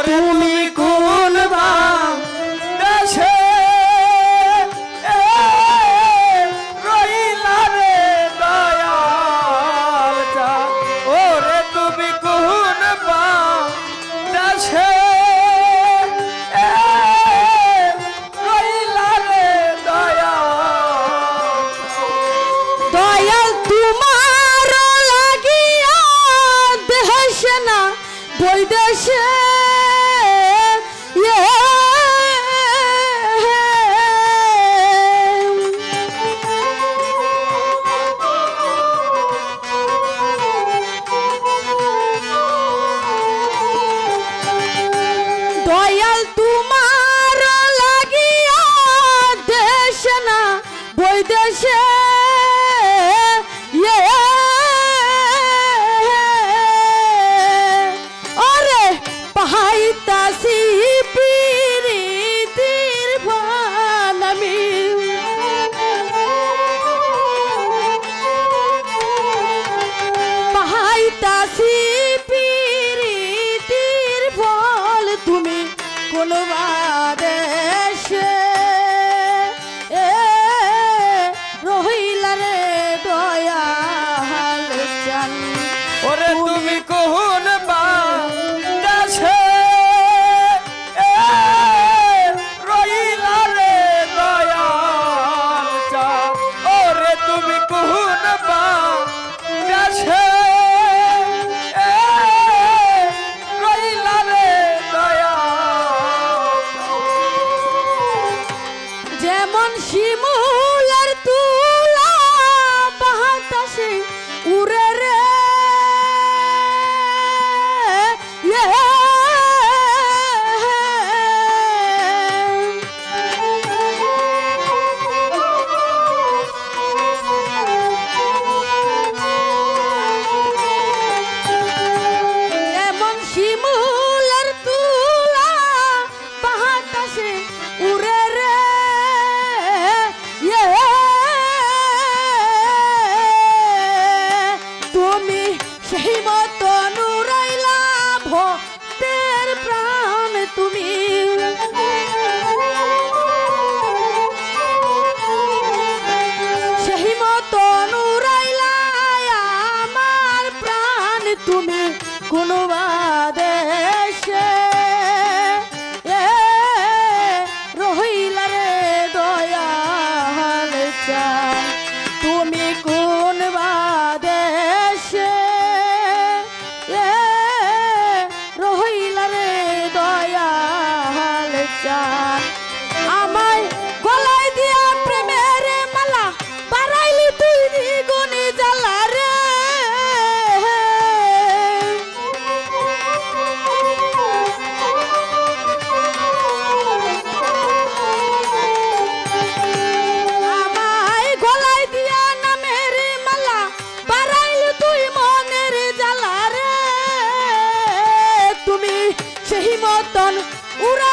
তুমি কোন দেশে রইলা রে দয়াল চাঁদ ওরে তুমি কোন দেশে রইলা রে দয়াল দয়াল তোমার লাগিয়া দেশে না বৈদেশে দয়াল তোমার লাগিয়া দেশে না বৈদেশে ওরে পাহাইতাছি প্রীতির ভান আমি পাহাইতাছি প্রীতির ফল তুমি কোন দেশে রহিলা রে দয়াল চাঁদ ওরে তুমি কোন দেশে রইলা রে দয়াল চাঁদ ওরে তুমি কোন দেশে রইলা রে দয়াল যেমন শিমুলের তুলা বাতাসে উড়ে রে যেমন শিমুলের তুলা বাতাসে উড়ে রে তুমি সেই মতো নুরাইলা ভক্তের প্রাণ তুমি সেই মতো নুরাইলা আমার প্রাণ তুমি কোন দেশে রহিলা রে দয়াল চাঁদ তুমি কোন দেশে রহিলা রে দয়াল চাঁদ আমায় গলায় দিয়া প্রেমের মালা বাড়াইলি তুই দ্বিগুণে জ্বালা রে আমায় গলায় দিয়া নামের মালা বাড়াইলি তুই মনের জ্বালা রে তুমি সেই মতন উড়া